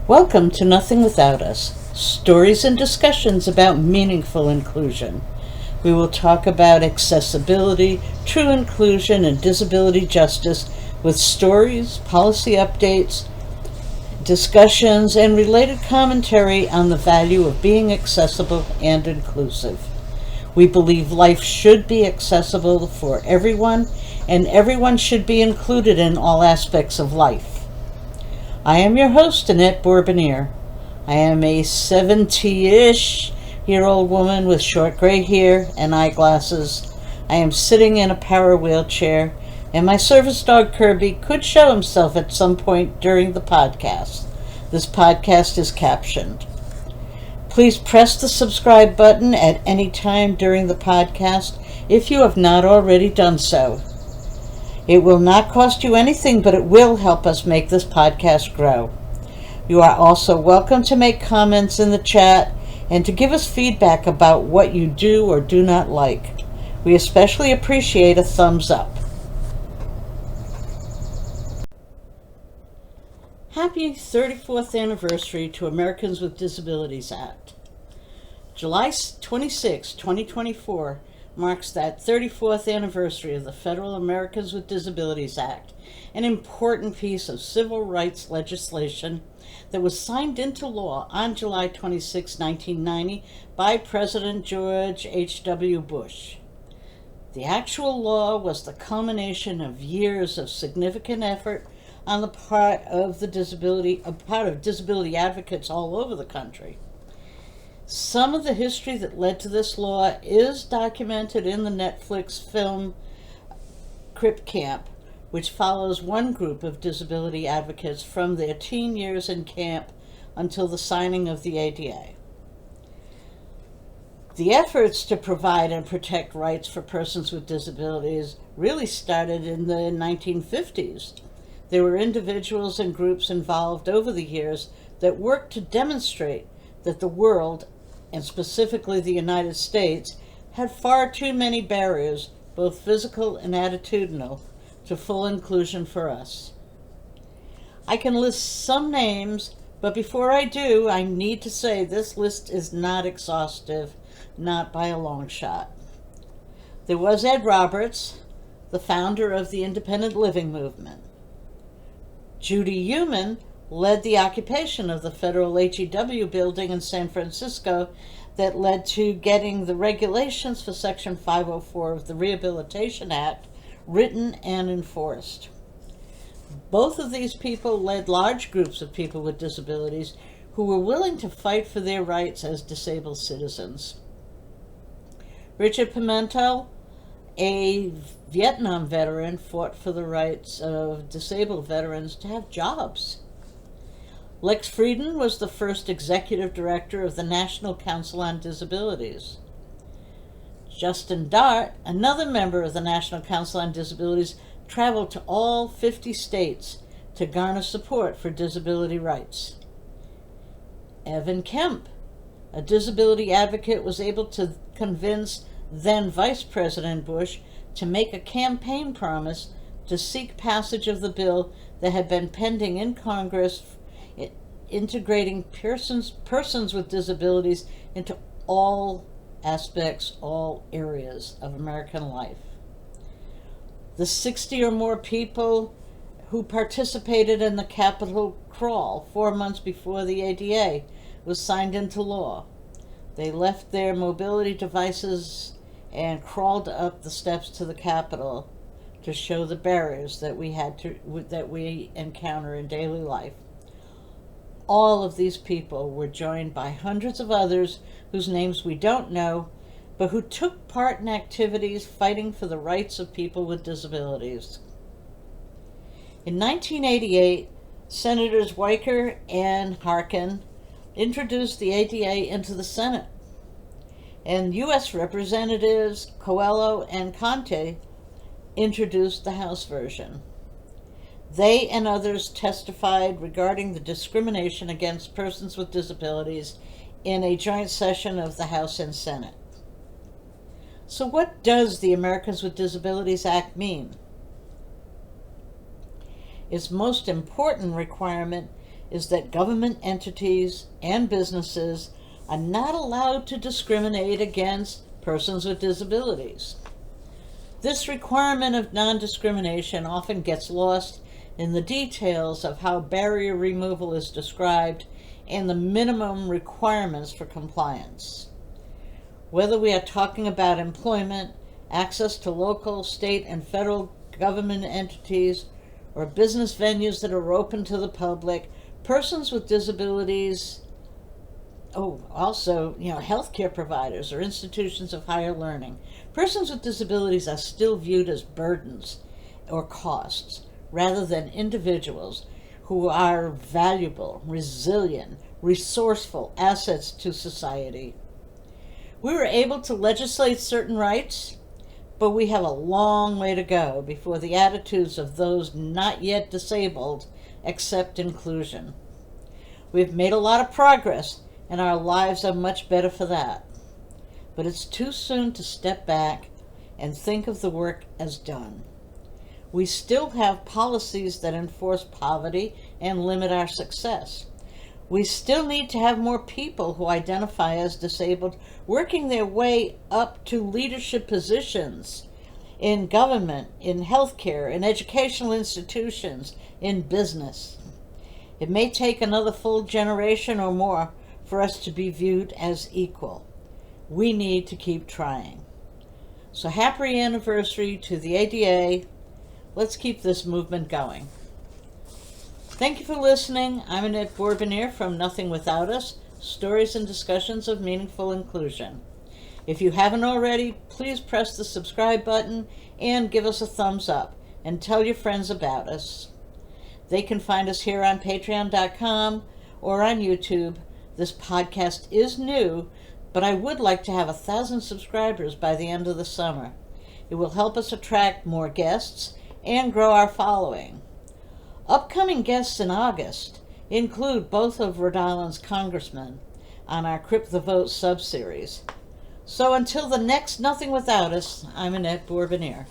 Welcome to Nothing Without Us, stories and discussions about meaningful inclusion. We will talk about accessibility, true inclusion, and disability justice with stories, policy updates, discussions, and related commentary on the value of being accessible and inclusive. We believe life should be accessible for everyone, and everyone should be included in all aspects of life. I am your host, Annette Bourbonnier. I am a 70-ish-year-old woman with short gray hair and eyeglasses. I am sitting in a power wheelchair, and my service dog Kirby could show himself at some point during the podcast. This podcast is captioned. Please press the subscribe button at any time during the podcast if you have not already done so. It will not cost you anything, but it will help us make this podcast grow. You are also welcome to make comments in the chat and to give us feedback about what you do or do not like. We especially appreciate a thumbs up. Happy 34th anniversary to Americans with Disabilities Act. July 26, 2024 marks that 34th anniversary of the Federal Americans with Disabilities Act, an important piece of civil rights legislation that was signed into law on July 26, 1990 by President George H.W. Bush. The actual law was the culmination of years of significant effort on the part of disability advocates all over the country. Some of the history that led to this law is documented in the Netflix film Crip Camp, which follows one group of disability advocates from their teen years in camp until the signing of the ADA. The efforts to provide and protect rights for persons with disabilities really started in the 1950s. There were individuals and groups involved over the years that worked to demonstrate that the world, and specifically the United States, had far too many barriers, both physical and attitudinal, to full inclusion for us. I can list some names, but before I do, I need to say this list is not exhaustive, not by a long shot. There was Ed Roberts, the founder of the independent living movement. Judy Heumann led the occupation of the federal HEW building in San Francisco that led to getting the regulations for Section 504 of the Rehabilitation Act written and enforced. Both of these people led large groups of people with disabilities who were willing to fight for their rights as disabled citizens. Richard Pimentel, a Vietnam veteran, fought for the rights of disabled veterans to have jobs. Lex Frieden was the first executive director of the National Council on Disabilities. Justin Dart, another member of the National Council on Disabilities, traveled to all 50 states to garner support for disability rights. Evan Kemp, a disability advocate, was able to convince then Vice President Bush to make a campaign promise to seek passage of the bill that had been pending in Congress, integrating persons with disabilities into all aspects, all areas of American life. The 60 or more people who participated in the Capitol crawl 4 months before the ADA was signed into law. They left their mobility devices and crawled up the steps to the Capitol to show the barriers that we encounter in daily life. All of these people were joined by hundreds of others whose names we don't know, but who took part in activities fighting for the rights of people with disabilities. In 1988, Senators Weicker and Harkin introduced the ADA into the Senate, and U.S. Representatives Coelho and Conte introduced the House version. They and others testified regarding the discrimination against persons with disabilities in a joint session of the House and Senate. So what does the Americans with Disabilities Act mean? Its most important requirement is that government entities and businesses are not allowed to discriminate against persons with disabilities. This requirement of non-discrimination often gets lost in the details of how barrier removal is described and the minimum requirements for compliance. Whether we are talking about employment, access to local, state, and federal government entities, or business venues that are open to the public, persons with disabilities, also, healthcare providers or institutions of higher learning. Persons with disabilities are still viewed as burdens or costs, rather than individuals who are valuable, resilient, resourceful assets to society. We were able to legislate certain rights, but we have a long way to go before the attitudes of those not yet disabled accept inclusion. We've made a lot of progress, and our lives are much better for that. But it's too soon to step back and think of the work as done. We still have policies that enforce poverty and limit our success. We still need to have more people who identify as disabled working their way up to leadership positions in government, in healthcare, in educational institutions, in business. It may take another full generation or more for us to be viewed as equal. We need to keep trying. So happy anniversary to the ADA. Let's keep this movement going. Thank you for listening. I'm Annette Bourbonniere from Nothing Without Us, Stories and Discussions of Meaningful Inclusion. If you haven't already, please press the subscribe button and give us a thumbs up and tell your friends about us. They can find us here on patreon.com or on YouTube. This podcast is new, but I would like to have 1,000 subscribers by the end of the summer. It will help us attract more guests and grow our following. Upcoming guests in August include both of Rhode Island's congressmen on our Crip the Vote sub-series. So until the next Nothing Without Us, I'm Annette Bourbonniere.